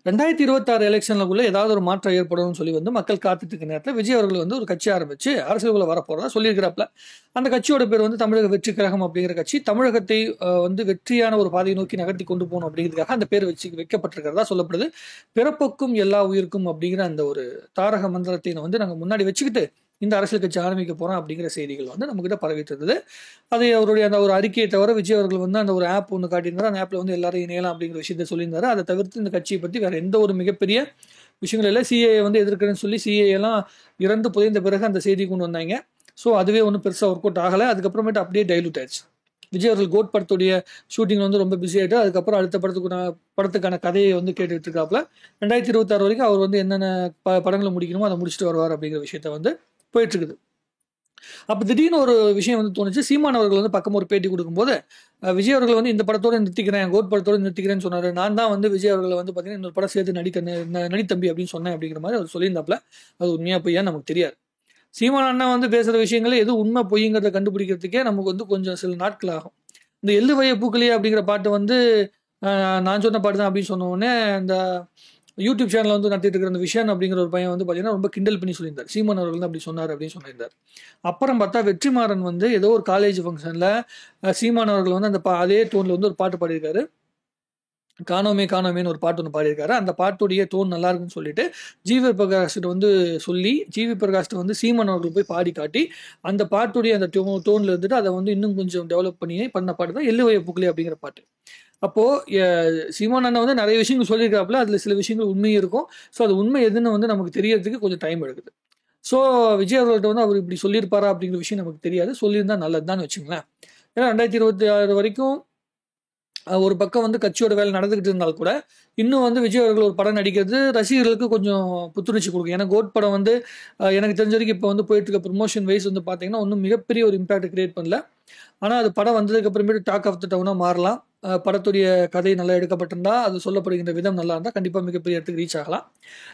2026 எலெக்ஷனுக்குள்ள ஏதாவது ஒரு மாற்றம் ஏற்படும்னு சொல்லி வந்து மக்கள் காத்துட்டு இருக்க நேரத்தில் விஜய் அவர்கள் வந்து ஒரு கட்சி ஆரம்பிச்சு அரசியலுக்குள்ள வரப்போறதா சொல்லியிருக்கிறாப்ல. அந்த கட்சியோட பேர் வந்து தமிழக வெற்றி கழகம் அப்படிங்கிற கட்சி. தமிழகத்தை வந்து வெற்றியான ஒரு பாதையை நோக்கி நகர்த்தி கொண்டு போகணும் அப்படிங்கிறதுக்காக அந்த பேர் வைக்கப்பட்டிருக்கிறதா சொல்லப்படுது. பிறப்புக்கும் எல்லா உயிருக்கும் அப்படிங்கிற அந்த ஒரு தாரக மந்திரத்தை வந்து நாங்கள் முன்னாடி வச்சுக்கிட்டு இந்த அரசியல் கட்சி ஆரம்பிக்க போறோம் அப்படிங்கிற செய்திகள் வந்து நம்ம கிட்ட பரவிட்டு இருந்தது. அதை அவருடைய அந்த ஒரு அறிக்கையை தவிர விஜய் அவர்கள் வந்து அந்த ஒரு ஆப் ஒன்று காட்டியிருந்தாரு. அந்த ஆப்ல வந்து எல்லாரும் இணையலாம் அப்படிங்கிற விஷயத்த சொல்லியிருந்தாரு. அதை தவிர்த்து இந்த கட்சியை பற்றி வேற எந்த ஒரு மிகப்பெரிய விஷயங்கள் இல்லை. சிஏஏ வந்து எதிர்க்கிறேன்னு சொல்லி சிஏஏ எல்லாம் இறந்து புதைந்த பிறகு அந்த செய்தி கொண்டு வந்தாங்க. ஸோ அதுவே ஒன்றும் பெருசாக ஒர்க் அவுட் ஆகலை. அதுக்கப்புறமேட்டு அப்படியே டைலூட் ஆயிடுச்சு. விஜய் அவர்கள் கோட் படத்துடைய ஷூட்டிங் வந்து ரொம்ப பிஸி ஆகிட்டு அதுக்கப்புறம் அடுத்த படத்துக்கான கதையை வந்து கேட்டுட்டு இருக்காப்புல. 2026 வரைக்கும் அவர் வந்து என்னென்ன படங்களை முடிக்கணுமோ அதை முடிச்சுட்டு வருவார் அப்படிங்கிற விஷயத்த வந்து போயிட்டு இருக்குது. அப்ப திடீர்னு ஒரு விஷயம் வந்து தோணுச்சு. சீமான் அவர்கள் வந்து பக்கம் ஒரு பேட்டி கொடுக்கும்போது விஜய் அவர்கள் வந்து இந்த படத்தோட நிறுத்திக்கிறேன், கோட் படத்தோட நிறுத்திக்கிறேன்னு சொன்னாரு. நான் தான் வந்து விஜய் அவர்களை வந்து பார்த்தீங்கன்னா இன்னொரு படம் சேர்த்து நடித்தம்பி அப்படின்னு சொன்னேன் அப்படிங்கிற மாதிரி அவர் சொல்லியிருந்தாப்புல. அது உண்மையா பொய்யான்னு நமக்கு தெரியாது. சீமான் அண்ணா வந்து பேசுற விஷயங்களே எது உண்மை பொய்ங்கிறத கண்டுபிடிக்கிறதுக்கே நமக்கு வந்து கொஞ்சம் சில நாட்கள் ஆகும். இந்த எள்ளு வய பூக்கலையே அப்படிங்கிற பாட்டு வந்து நான் சொன்ன பாட்டு தான் அப்படின்னு சொன்ன உடனே இந்த யூடியூப் சேனல் வந்து நடத்திட்டு இருக்கிற அந்த விஷயம் அப்படிங்கிற ஒரு பையன் வந்து பார்த்தீங்கன்னா ரொம்ப கிண்டல் பண்ணி சொல்லியிருந்தார். சீமான் அவர்கள் தான் அப்படி சொன்னார் அப்படின்னு சொல்லியிருந்தார். அப்புறம் பார்த்தா வெற்றிமாறன் வந்து ஏதோ ஒரு காலேஜ் ஃபங்க்ஷனில் சீமான் அவர்கள் வந்து அந்த அதே டோனில் வந்து ஒரு பாட்டு பாடியிருக்காரு. காணோமே காணோமேன்னு ஒரு பாட்டு ஒன்று பாடியிருக்காரு. அந்த பாட்டுடைய டோன் நல்லா இருக்குன்னு சொல்லிட்டு ஜிவி பிரகாஷ்கிட்ட வந்து சொல்லி ஜிவி பிரகாஷ்கிட்ட வந்து சீமான் அவர்கள் போய் பாடி காட்டி அந்த பாட்டுடைய அந்த டோனில் இருந்துட்டு அதை வந்து இன்னும் கொஞ்சம் டெவலப் பண்ண பாட்டு தான் எள்ளு வய பூக்கலையே அப்படிங்கிற பாட்டு. அப்போ சீமான் அண்ணா வந்து நிறைய விஷயங்கள் சொல்லியிருக்காப்புல. அதுல சில விஷயங்கள் உண்மையும் இருக்கும். ஸோ அது உண்மை எதுன்னு வந்து நமக்கு தெரியறதுக்கு கொஞ்சம் டைம் எடுக்குது. ஸோ விஜய் அவர்கள்ட்ட வந்து அவர் இப்படி சொல்லியிருப்பாரா அப்படிங்கிற விஷயம் நமக்கு தெரியாது. சொல்லியிருந்தா நல்லதுதான் வச்சுங்களேன். ஏன்னா 2026 வரைக்கும் ஒரு பக்கம் வந்து கட்சியோட வேலை நடந்துகிட்டு இருந்தால் கூட இன்னும் வந்து விஜய் அவர்கள் ஒரு படம் நடிக்கிறது ரசிகர்களுக்கு கொஞ்சம் புத்துணர்ச்சி கொடுக்கும். ஏன்னா கோட் படம் வந்து எனக்கு தெரிஞ்ச வரைக்கும் இப்போ வந்து போயிட்டு இருக்க ப்ரொமோஷன் வைஸ் வந்து பார்த்தீங்கன்னா ஒன்றும் மிகப்பெரிய ஒரு இம்பாக்ட் கிரியேட் பண்ணல. ஆனால் அது படம் வந்ததுக்கு அப்புறமேட்டு டாக் ஆஃப் த டவுனாக மாறலாம். படத்துடைய கதை நல்லா எடுக்கப்பட்டிருந்தா அது சொல்லப்படுகின்ற விதம் நல்லா இருந்தால் கண்டிப்பாக மிகப்பெரிய இடத்துக்கு ரீச் ஆகலாம்.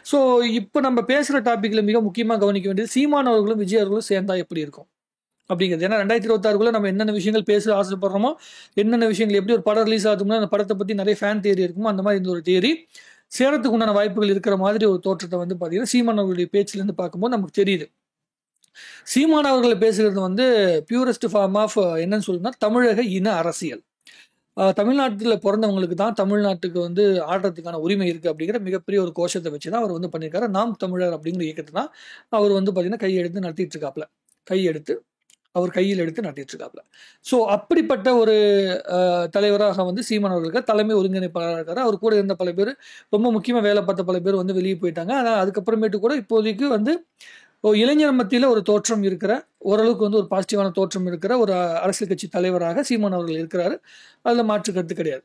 ஸோ இப்போ நம்ம பேசுகிற டாப்பிக்கில் மிக முக்கியமாக கவனிக்க வேண்டியது சீமான் அவர்களும் விஜய் அவர்களும் சேர்ந்தா எப்படி இருக்கும் அப்படிங்கிறது. ஏன்னா 2026 நம்ம என்னென்ன விஷயங்கள் பேச ஆசைப்படுறோமோ, என்னென்ன விஷயங்கள் எப்படி ஒரு படம் ரிலீஸ் ஆகுதுன்னா அந்த படத்தை பற்றி நிறைய ஃபேன் தியரி இருக்குமோ அந்த மாதிரி இந்த ஒரு தியரி சேரத்துக்கு உண்டான வாய்ப்புகள் இருக்கிற மாதிரி ஒரு தோற்றத்தை வந்து பார்த்தீங்கன்னா சீமான் அவர்களுடைய பேச்சிலேருந்து பார்க்கும்போது நமக்கு தெரியுது. சீமான் அவர்களை பேசுகிறது வந்து பியூரஸ்ட் ஃபார்ம் ஆஃப் என்னன்னு சொல்லுன்னா தமிழக இன அரசியல். தமிழ்நாட்டில் பிறந்தவங்களுக்கு தான் தமிழ்நாட்டுக்கு வந்து ஆடுறதுக்கான உரிமை இருக்குது அப்படிங்கிற மிகப்பெரிய ஒரு கோஷத்தை வச்சு தான் அவர் வந்து பண்ணியிருக்காரு. நாம் தமிழர் அப்படிங்கிற இயக்கத்தை தான் அவர் வந்து பார்த்தீங்கன்னா கையெடுத்து நடத்திட்டு இருக்காப்புல. அவர் கையில் எடுத்து நடத்திட்டு இருக்காப்புல. ஸோ அப்படிப்பட்ட ஒரு தலைவராக வந்து சீமான் அவர்களுக்கு தலைமை ஒருங்கிணைப்பாளராக இருக்காரு. அவர் கூட இருந்த பல பேர் ரொம்ப முக்கியமாக வேலை பார்த்த பல பேர் வந்து வெளியே போயிட்டாங்க. ஆனால் அதுக்கப்புறமேட்டு கூட இப்போதைக்கு வந்து இளைஞர் மத்தியில் ஒரு தோற்றம் இருக்கிற ஓரளவுக்கு வந்து ஒரு பாசிட்டிவான தோற்றம் இருக்கிற ஒரு அரசியல் கட்சி தலைவராக சீமான் அவர்கள் இருக்கிறாரு. அதில் மாற்று கருத்து கிடையாது.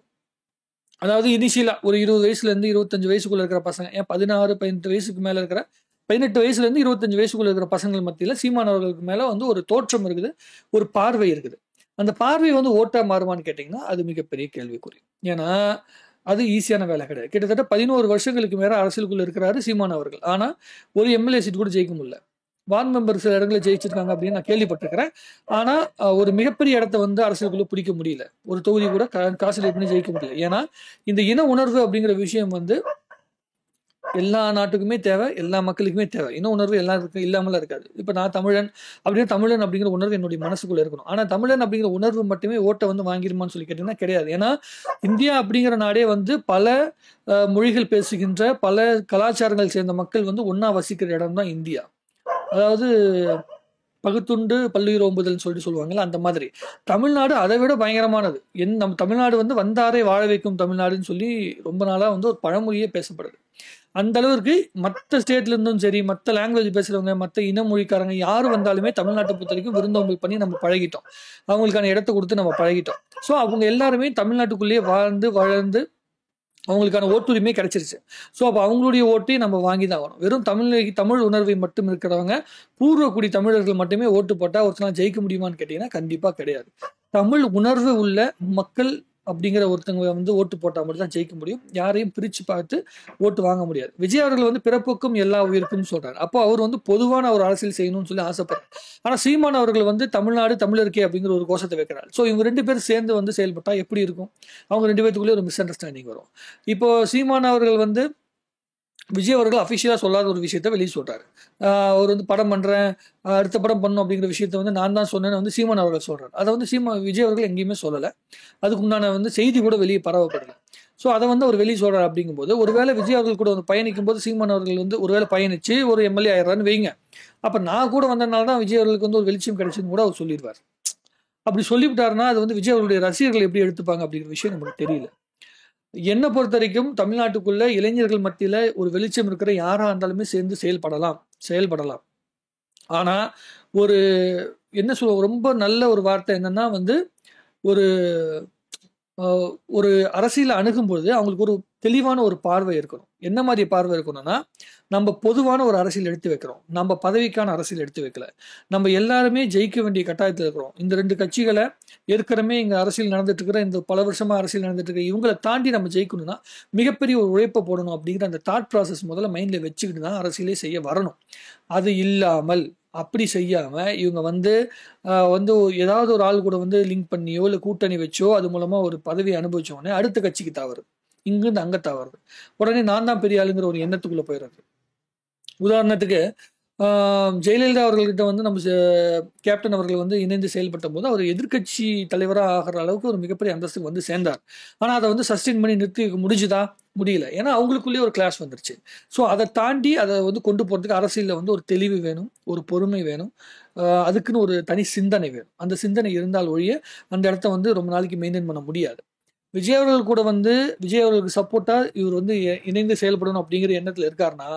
அதாவது இனிஷியலாக ஒரு 20 வயசுலேருந்து 25 வயசுக்குள்ள இருக்கிற பசங்க, ஏன் 16 18 வயசுக்கு மேலே இருக்கிற 18 வயசுலேருந்து 25 வயசுக்குள்ள இருக்கிற பசங்கள் மத்தியில் சீமான் அவர்களுக்கு மேலே வந்து ஒரு தோற்றம் இருக்குது, ஒரு பார்வை இருக்குது. அந்த பார்வை வந்து ஓட்டா மாறுமான்னு கேட்டிங்கன்னா அது மிகப்பெரிய கேள்விக்குறி. ஏன்னா அது ஈஸியான வேலை கிடையாது. கிட்டத்தட்ட 11 வருஷங்களுக்கு மேலே அரசியலுக்குள்ள இருக்கிறாரு சீமான் அவர்கள். ஆனால் ஒரு எம்எல்ஏ சீட் கூட ஜெயிக்க முடியல. வார்டு மெம்பர் சில இடங்களில் ஜெயிச்சிருக்காங்க அப்படின்னு நான் கேள்விப்பட்டிருக்கிறேன். ஆனால் ஒரு மிகப்பெரிய இடத்த வந்து அரசியலுக்குள்ள பிடிக்க முடியல. ஒரு தொகுதி கூட காசு பண்ணி ஜெயிக்க முடியல. ஏன்னா இந்த இன உணர்வு அப்படிங்கிற விஷயம் வந்து எல்லா நாட்டுக்குமே தேவை, எல்லா மக்களுக்குமே தேவை. இன உணர்வு எல்லாருக்கும் இல்லாமலாம் இருக்காது. இப்போ நான் தமிழன் அப்படின்னா தமிழன் அப்படிங்கிற உணர்வு என்னுடைய மனசுக்குள்ள இருக்கணும். ஆனால் தமிழன் அப்படிங்கிற உணர்வு மட்டுமே ஓட்டை வந்து வாங்கிடுமான்னு சொல்லி கேட்டீங்கன்னா கிடையாது. ஏன்னா இந்தியா அப்படிங்கிற நாடே வந்து பல மொழிகள் பேசுகின்ற பல கலாச்சாரங்கள் சேர்ந்த மக்கள் வந்து ஒன்னா வசிக்கிற இடம் தான் இந்தியா. அதாவது பகுத்துண்டு பல்லுயிர் ஓம்புதல்னு சொல்லிட்டு சொல்லுவாங்கல்ல, அந்த மாதிரி தமிழ்நாடு அதை விட பயங்கரமானது. நம்ம தமிழ்நாடு வந்து வந்தாரை வாழ வைக்கும் தமிழ்நாடுன்னு சொல்லி ரொம்ப நாளாக வந்து ஒரு பழமொழியே பேசப்படுது. அந்த அளவுக்கு மற்ற ஸ்டேட்ல இருந்தும் சரி, மற்ற லாங்குவேஜ் பேசுறவங்க, மற்ற இன மொழிக்காரங்க யார் வந்தாலுமே தமிழ்நாட்டை பொறுத்த வரைக்கும் விருந்தோம்பல் பண்ணி நம்ம பழகிட்டோம். அவங்களுக்கான இடத்த கொடுத்து நம்ம பழகிட்டோம். ஸோ அவங்க எல்லாருமே தமிழ்நாட்டுக்குள்ளேயே வாழ்ந்து வளர்ந்து அவங்களுக்கான ஓட்டுரிமை கிடைச்சிருச்சு. ஸோ அப்போ அவங்களுடைய ஓட்டையும் நம்ம வாங்கி தான் ஆகணும். வெறும் தமிழ் உணர்வை மட்டும் இருக்கிறவங்க பூர்வக்குடி தமிழர்கள் மட்டுமே ஓட்டு போட்டால் ஒருத்தனால ஜெயிக்க முடியுமான்னு கேட்டிங்கன்னா கண்டிப்பாக கிடையாது. தமிழ் உணர்வு உள்ள மக்கள் அப்படிங்கிற ஒருத்தவங்க வந்து ஓட்டு போட்டால் மட்டும் தான் ஜெயிக்க முடியும். யாரையும் பிரித்து பார்த்து ஓட்டு வாங்க முடியாது. விஜய் அவர்கள் வந்து பிறப்புக்கும் எல்லா உயிருக்கும் சொல்றாரு. அப்போ அவர் வந்து பொதுவான ஒரு அரசியல் செய்யணும்னு சொல்லி ஆசைப்படுறாரு. ஆனால் சீமான் அவர்கள் வந்து தமிழ்நாடு தமிழருக்கே அப்படிங்கிற ஒரு கோஷத்தை வைக்கிறார். ஸோ இவங்க 2 பேரும் சேர்ந்து வந்து செயல்பட்டால் எப்படி இருக்கும்? அவங்க 2 பேத்துக்குள்ளே ஒரு மிஸ் அண்டர்ஸ்டாண்டிங் வரும். இப்போ சீமான் அவர்கள் வந்து விஜய் அவர்கள் அஃபிஷியலாக சொல்லாத ஒரு விஷயத்த வெளியே சொல்றாரு. அவர் வந்து படம் பண்றேன், அடுத்த படம் பண்ணணும் அப்படிங்கிற விஷயத்த வந்து நான் தான் சொன்னேன்னு வந்து சீமான் அவர்கள் சொல்றாரு. அதை வந்து விஜய் அவர்கள் எங்கேயுமே சொல்லலை. அதுக்கு உண்டான வந்து செய்தி கூட வெளியே பரவப்படலை. ஸோ அதை வந்து அவர் வெளியே சொல்றாரு. அப்படிங்கும்போது ஒருவேளை விஜய் அவர்கள் கூட வந்து பயணிக்கும் போது சீமான் அவர்கள் வந்து ஒருவேளை பயணிச்சு ஒரு எம்எல்ஏ ஆயிடுறான்னு வைங்க, அப்ப நான் கூட வந்ததுனால தான் விஜய் அவர்களுக்கு வந்து ஒரு வெளிச்சம் கிடைச்சுன்னு கூட அவர் சொல்லிடுவார். அப்படி சொல்லிவிட்டாருன்னா அது வந்து விஜய் அவர்களுடைய ரசிகர்கள் எப்படி எடுத்துப்பாங்க அப்படிங்கிற விஷயம் நமக்கு தெரியல. என்னை பொறுத்த வரைக்கும் தமிழ்நாட்டுக்குள்ள இளைஞர்கள் மத்தியில ஒரு வெளிச்சம் இருக்கிற யாரா இருந்தாலுமே சேர்ந்து செயல்படலாம். ஆனா ஒரு என்ன சொல்ல, ரொம்ப நல்ல ஒரு வார்த்தை என்னன்னா வந்து ஒரு ஒரு அரசியலை அணுகும்போது அவங்களுக்கு ஒரு தெளிவான ஒரு பார்வை இருக்கணும். என்ன மாதிரி பார்வை இருக்கணும்னா, நம்ம பொதுவான ஒரு அரசியல் எடுத்து வைக்கிறோம், நம்ம பதவிக்கான அரசியல் எடுத்து வைக்கல, நம்ம எல்லாருமே ஜெயிக்க வேண்டிய கட்டாயத்தில் இருக்கிறோம். இந்த 2 கட்சிகளை ஏற்கனவே இங்க அரசியல் நடந்துட்டு இருக்கிற, இந்த பல வருஷமா அரசியல் நடந்துட்டு இருக்க இவங்களை தாண்டி நம்ம ஜெயிக்கணும்னா மிகப்பெரிய ஒரு உழைப்பை போடணும் அப்படிங்கிற அந்த தாட் ப்ராசஸ் முதல்ல மைண்ட்ல வச்சுக்கிட்டு தான் அரசியலே செய்ய வரணும். அது இல்லாமல் அப்படி செய்யாம இவங்க வந்து ஏதாவது ஒரு ஆள் கூட வந்து லிங்க் பண்ணியோ இல்லை கூட்டணி வச்சோ அது மூலமா ஒரு பதவி அனுபவிச்ச உடனே அடுத்த கட்சிக்கு தாவறது, இங்கிருந்து அங்க தாவறது, உடனே நான் தான் பெரிய ஆளுங்கிற ஒரு எண்ணத்துக்குள்ள போயிடுறது. உதாரணத்துக்கு ஜெயலலிதா அவர்கள்கிட்ட வந்து நம்ம கேப்டன் அவர்கள் வந்து இணைந்து செயல்பட்ட போது அவர் எதிர்கட்சி தலைவராக ஆகிற அளவுக்கு ஒரு மிகப்பெரிய அந்தஸ்துக்கு வந்து சேர்ந்தார். ஆனால் அதை வந்து சஸ்டெயின் பண்ணி நிறுத்தி முடிஞ்சுதா? முடியல. ஏன்னா அவங்களுக்குள்ளேயே ஒரு கிளாஸ் வந்துருச்சு. ஸோ அதை தாண்டி அதை வந்து கொண்டு போகிறதுக்கு அரசியலில் வந்து ஒரு தெளிவு வேணும், ஒரு பொறுமை வேணும், அதுக்குன்னு ஒரு தனி சிந்தனை வேணும். அந்த சிந்தனை இருந்தால் ஒழிய அந்த இடத்த வந்து ரொம்ப நாளைக்கு மெயின்டைன் பண்ண முடியாது. விஜய் அவர்கள் கூட வந்து விஜய் அவர்களுக்கு சப்போர்ட்டா இவர் வந்து இணைந்து செயல்படணும் அப்படிங்கிற எண்ணத்தில் இருக்காருன்னா,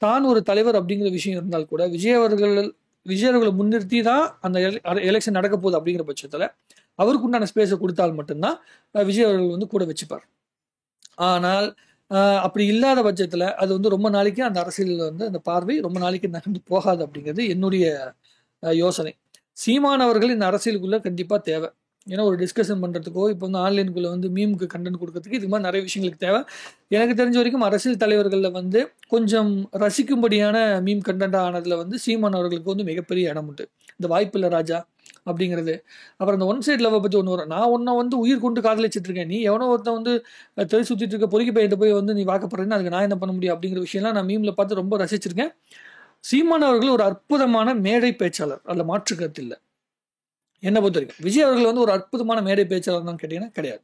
தான் ஒரு தலைவர் அப்படிங்கிற விஷயம் இருந்தால் கூட விஜய் அவர்களை முன்னிறுத்தி தான் அந்த எலெக்ஷன் நடக்க போகுது அப்படிங்கிற பட்சத்தில் அவருக்கு உண்டான ஸ்பேஸை கொடுத்தால் மட்டும்தான் விஜய் அவர்கள் வந்து கூட வச்சுப்பார். ஆனால் அப்படி இல்லாத பட்சத்தில் அது வந்து ரொம்ப நாளைக்கு அந்த அரசியலில் வந்து அந்த பார்வை ரொம்ப நாளைக்கு நகர்ந்து போகாது அப்படிங்கிறது என்னுடைய யோசனை. சீமானவர்கள் இந்த அரசியலுக்குள்ள கண்டிப்பாக தேவை. ஏன்னா ஒரு டிஸ்கஷன் பண்ணுறதுக்கோ இப்போ வந்து ஆன்லைனுக்குள்ளே வந்து மீமுக்கு கண்டென்ட் கொடுக்கறதுக்கு இது மாதிரி நிறைய விஷயங்களுக்கு தேவை. எனக்கு தெரிஞ்ச வரைக்கும் அரசியல் தலைவர்களில் வந்து கொஞ்சம் ரசிக்கும்படியான மீம் கண்டென்ட் ஆனதில் வந்து சீமான் அவர்களுக்கு வந்து மிகப்பெரிய இடம் உண்டு. இந்த வாய்ப்பில்லை ராஜா அப்படிங்கிறது. அப்புறம் இந்த ஒன் சைட் லவ்வை பற்றி ஒன்று வரும், நான் ஒன்றை வந்து உயிர் கொண்டு காதலிச்சிட்டு இருக்கேன், நீ எவனோ ஒருத்தன் வந்து தெரு சுற்றிட்டு இருக்க பொறுக்கி பையிட்ட போய் வந்து நீ வாக்கப்படுறேன்னு அதுக்கு நான் என்ன பண்ண முடியும் அப்படிங்கிற விஷயம்லாம் நான் மீமில் பார்த்து ரொம்ப ரசிச்சிருக்கேன். சீமான் அவர்கள் ஒரு அற்புதமான மேடை பேச்சாளர், அதில் மாற்று கருத்து இல்லை. என்ன பொறுத்த வரைக்கும் விஜய் அவர்கள் வந்து ஒரு அற்புதமான மேடை பேச்சாளர் தான் கேட்டீங்கன்னா கிடையாது.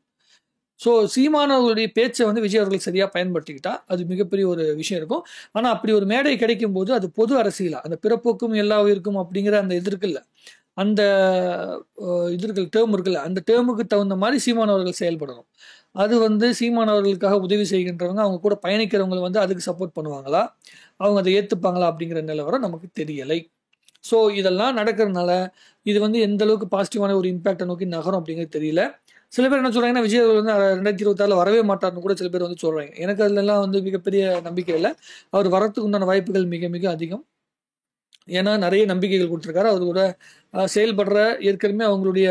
ஸோ சீமானவர்களுடைய பேச்சை வந்து விஜய் அவர்கள் சரியாக பயன்படுத்திக்கிட்டா அது மிகப்பெரிய ஒரு விஷயம் இருக்கும். ஆனால் அப்படி ஒரு மேடை கிடைக்கும் போது அது பொது அரசியலா, அந்த பிறப்போக்கும் எல்லா உயிருக்கும் அப்படிங்கிற அந்த இது இருக்குல்ல, அந்த இது இருக்கு டேர்ம் இருக்குல்ல, அந்த டேர்முக்கு தகுந்த மாதிரி சீமானவர்கள் செயல்படணும். அது வந்து சீமானவர்களுக்காக உதவி செய்கின்றவங்க அவங்க கூட பயணிக்கிறவங்களை வந்து அதுக்கு சப்போர்ட் பண்ணுவாங்களா, அவங்க அதை ஏற்றுப்பாங்களா அப்படிங்கிற நிலவரம் நமக்கு தெரியலை. ஸோ இதெல்லாம் நடக்கிறதுனால இது வந்து எந்த அளவுக்கு பாசிட்டிவான ஒரு இம்பாக்டை நோக்கி நகரும் அப்படிங்கிறது தெரியல. சில பேர் என்ன சொல்றாங்கன்னா விஜய் அவர்கள் வந்து 2026 வரவே மாட்டார்னு கூட சில பேர் வந்து சொல்றாங்க. எனக்கு அதுலலாம் வந்து மிகப்பெரிய நம்பிக்கை இல்லை. அவர் வரத்துக்கு உண்டான வாய்ப்புகள் மிக மிக அதிகம். ஏன்னா நிறைய நம்பிக்கைகள் கொடுத்துருக்காரு. அவர் கூட செயல்படுற ஏற்கனவே அவங்களுடைய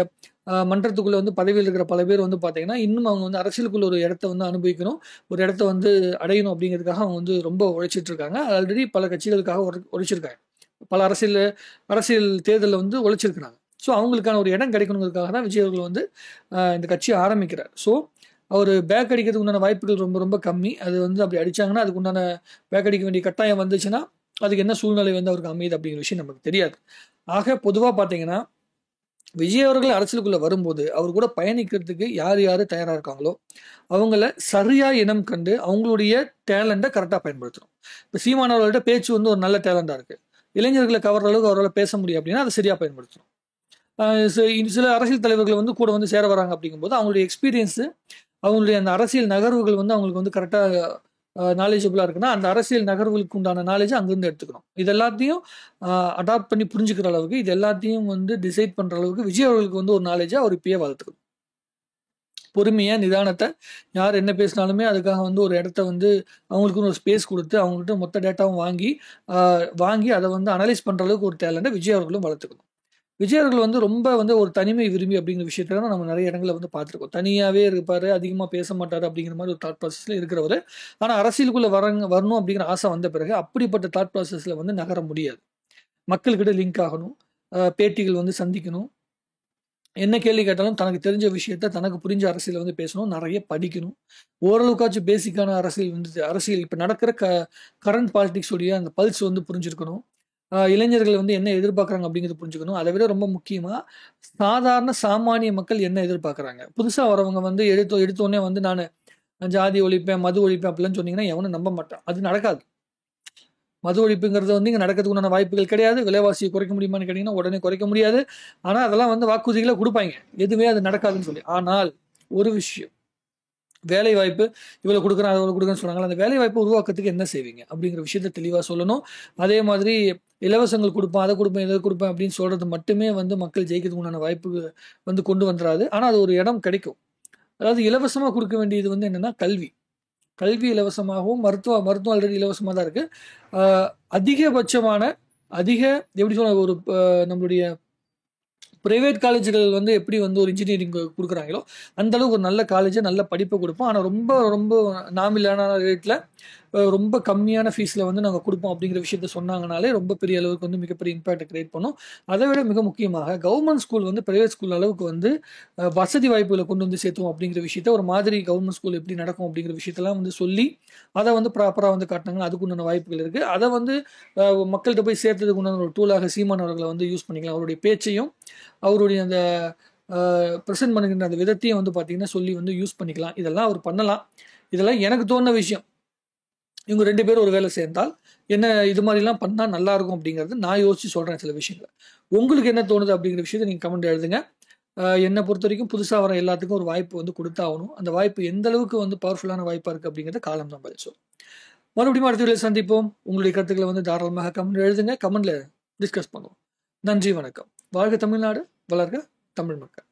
மன்றத்துக்குள்ள வந்து பதவியில் இருக்கிற பல பேர் வந்து பார்த்தீங்கன்னா இன்னும் அவங்க வந்து அரசியலுக்குள்ள ஒரு இடத்த வந்து அனுபவிக்கணும், ஒரு இடத்த வந்து அடையணும் அப்படிங்கிறதுக்காக அவங்க வந்து ரொம்ப உழைச்சிட்டு இருக்காங்க. ஆல்ரெடி பல கட்சிகளுக்காக உழைச்சிருக்காங்க, பல அரசியல் தேர்தலில் வந்து உழைச்சிருக்கிறாங்க. ஸோ அவங்களுக்கான ஒரு இடம் கிடைக்கணுங்கிறதுக்காக தான் விஜய் அவர்கள் வந்து இந்த கட்சியை ஆரம்பிக்கிறார். ஸோ அவர் பேக் அடிக்கிறதுக்கு உண்டான வாய்ப்புகள் ரொம்ப ரொம்ப கம்மி. அது வந்து அப்படி அடித்தாங்கன்னா அதுக்கு உண்டான பேக் அடிக்க வேண்டிய கட்டாயம் வந்துச்சுன்னா அதுக்கு என்ன சூழ்நிலை வந்து அவருக்கு அமையுது அப்படிங்கிற விஷயம் நமக்கு தெரியாது. ஆக பொதுவாக பார்த்தீங்கன்னா விஜய் அவர்கள் அரசியலுக்குள்ளே வரும்போது அவர் கூட பயணிக்கிறதுக்கு யார் யார் தயாராக இருக்காங்களோ அவங்கள சரியாக இனம் கண்டு அவங்களுடைய டேலண்ட்டை கரெக்டாக பயன்படுத்தணும். இப்போ சீமானவர்கள்ட்ட பேச்சு வந்து ஒரு நல்ல டேலண்டாக இருக்குது, இளைஞர்களை கவர்ற அளவுக்கு அவரால் பேச முடியும் அப்படின்னா அதை சரியாக பயன்படுத்தணும். சில அரசியல் தலைவர்கள் வந்து கூட வந்து சேர வராங்க அப்படிங்கும்போது அவங்களுடைய எக்ஸ்பீரியன்ஸு, அவங்களுடைய அந்த அரசியல் நகர்வுகள் வந்து அவங்களுக்கு வந்து கரெக்டாக நாலேஜபிளாக இருக்குன்னா அந்த அரசியல் நகர்வுகளுக்கு உண்டான நாலேஜை அங்கேருந்து எடுத்துக்கணும். இது எல்லாத்தையும் அடாப்ட் பண்ணி புரிஞ்சுக்கிற அளவுக்கு, இது எல்லாத்தையும் வந்து டிசைட் பண்ணுற அளவுக்கு விஜய் அவர்களுக்கு வந்து ஒரு நாலேஜை அவர் இப்பயே வளர்த்துக்கணும். பொறுமையாக நிதானத்தை, யார் என்ன பேசினாலுமே அதுக்காக வந்து ஒரு இடத்த வந்து அவங்களுக்குன்னு ஒரு ஸ்பேஸ் கொடுத்து அவங்கள்ட்ட மொத்த டேட்டாவும் வாங்கி அதை வந்து அனலைஸ் பண்ணுற அளவுக்கு ஒரு டேலண்ட்டை விஜய் அவர்களும் வளர்த்துக்கணும். விஜய் அவர்கள் வந்து ரொம்ப வந்து ஒரு தனிமை விரும்பி அப்படிங்கிற விஷயத்துல நம்ம நிறைய இடங்களில் வந்து பார்த்துருக்கோம். தனியாகவே இருப்பார், அதிகமாக பேச மாட்டார் அப்படிங்கிற மாதிரி ஒரு தாட் ப்ராசஸில் இருக்கிறவர். ஆனால் அரசியலுக்குள்ளே வரணும் அப்படிங்கிற ஆசை வந்த பிறகு அப்படிப்பட்ட தாட் ப்ராசஸில் வந்து நகர முடியாது. மக்கள்கிட்ட லிங்க் ஆகணும், பேட்டிகள் வந்து சந்திக்கணும், என்ன கேள்வி கேட்டாலும் தனக்கு தெரிஞ்ச விஷயத்த தனக்கு புரிஞ்ச அரசியல் வந்து பேசணும், நிறைய படிக்கணும். ஓரளவுக்காச்சும் பேசிக்கான அரசியல் வந்து அரசியல் இப்போ நடக்கிற கரண்ட் பாலிடிக்ஸ் உடைய அந்த பல்ஸ் வந்து புரிஞ்சிருக்கணும். இளைஞர்கள் வந்து என்ன எதிர்பார்க்குறாங்க அப்படிங்கிறது புரிஞ்சுக்கணும். அதை விட ரொம்ப முக்கியமா சாதாரண சாமானிய மக்கள் என்ன எதிர்பார்க்குறாங்க. புதுசா வரவங்க வந்து எடுத்தோனே வந்து நான் ஜாதி ஒழிப்பேன், மது ஒழிப்பேன் அப்படிலாம் சொன்னீங்கன்னா எவனும் நம்ப மாட்டான். அது நடக்காது. மது ஒழிப்புங்கிறது வந்து இங்க நடக்கிறதுக்கு உண்டான வாய்ப்புகள் கிடையாது. விலைவாசியை குறைக்க முடியுமான்னு கேட்டீங்கன்னா, உடனே குறைக்க முடியாது. ஆனா, அதெல்லாம் வந்து வாக்குறுதிகளா குடுப்பாய்ங்க. எதுவுமே அது நடக்காதுன்னு சொல்லி. ஆனால், ஒரு விஷயம் வேலை வாய்ப்பு இவ்வளவு குடுக்குறேன், அவ்வளவு குடுக்குறேன்னு சொன்னாங்கல்ல, அந்த வேலை வாய்ப்பு உருவாக்கத்துக்கு என்ன செய்வீங்க? அப்படிங்கிற விஷயத்த தெளிவா சொல்லணும். அதே மாதிரி இலவசங்கள் குடுப்பேன், அத குடுப்பேன், இத குடுப்பேன் அப்படின்னு சொல்றது மட்டுமே வந்து மக்கள் ஜெயிக்கிறதுக்கு உண்டான வாய்ப்பு வந்து கொண்டு வந்துராது. ஆனா, அது ஒரு இடம் கிடைக்கும். அதாவது இலவசமா குடுக்க வேண்டியது வந்து என்னன்னா கல்வி. கல்வி இலவசமாகவும், மருத்துவம் ஆல்ரெடி இலவசமா தான் இருக்கு. அ அதிகபட்சமான அதிக எப்படி சொல்ல ஒரு நம்மளுடைய பிரைவேட் காலேஜ்கள் வந்து எப்படி வந்து ஒரு இன்ஜினியரிங் குடுக்குறாங்களோ, அந்த அளவுக்கு ஒரு நல்ல காலேஜ், நல்ல படிப்ப குடுப்போம். ஆனா ரொம்ப ரொம்ப நாமிலான ரேட்ல ரொம்ப கம்மியான ஃபீஸ்ல வந்து நாங்க குடுப்போம் அப்படிங்கிற விஷயத்த சொன்னாங்கனாலே, ரொம்ப பெரிய அளவுக்கு வந்து மிகப்பெரிய இம்பாக்ட்ட கிரியேட் பண்ணும். அதை விட மிக முக்கியமாக கவர்ன்மெண்ட் ஸ்கூல் வந்து பிரைவேட் ஸ்கூல் அளவுக்கு வந்து வசதி வாய்ப்புகள கொண்டு வந்து சேர்த்துவோம் அப்படிங்கிற விஷயத்த ஒரு மாதிரி கவர்ன்மெண்ட் ஸ்கூல் எப்படி நடக்கும் அப்படிங்கிற விஷயத்தெல்லாம் வந்து சொல்லி, அத வந்து ப்ராப்பரா வந்து காட்டுனாங்கன்னா, அதுக்கு உண்டான வாய்ப்புகள் இருக்கு. அத வந்து மக்கள்ட்ட போய் சேர்த்ததுக்கு உண்டான ஒரு டூலாக சீமான் அவர்கள வந்து யூஸ் பண்ணிக்கலாம். அவருடைய பேச்சையும், அவருடைய அந்த பிரசன்ட் பண்ணுகின்ற அந்த விதத்தையும் வந்து பார்த்தீங்கன்னா, சொல்லி வந்து யூஸ் பண்ணிக்கலாம். இதெல்லாம் அவர் பண்ணலாம். இதெல்லாம் எனக்கு தோணுன விஷயம். இவங்க 2 பேரும் ஒரு வேலை சேர்ந்தால், என்ன இது மாரிலாம் பண்ணா நல்லாருக்கும் அப்படிங்கிறது நான் யோசிச்சு சொல்றேன் சில விஷயங்கள. உங்களுக்கு என்ன தோணுது அப்படிங்கிற விஷயத்த நீங்க கமெண்ட் எழுதுங்க. என்ன பொறுத்தவரைக்கும் புதுசா வர எல்லாத்துக்கும் ஒரு வாய்ப்பு வந்து குடுத்தாகணும். அந்த வாய்ப்பு எந்த அளவுக்கு வந்து பவர்ஃபுல்லான வாய்ப்பா இருக்கு அப்படிங்கிறத காலம் தான் பதில் சொல்லும். மறுபடியும் அடுத்த வீடியோல சந்திப்போம். உங்களுடைய கருத்துக்கள வந்து தாராளமாக கமெண்ட் எழுதுங்க. கமெண்ட்ல டிஸ்கஸ் பண்ணுவோம். நன்றி, வணக்கம். வாழ்க தமிழ்நாடு! வளர்க தமிழ் மக்கள்!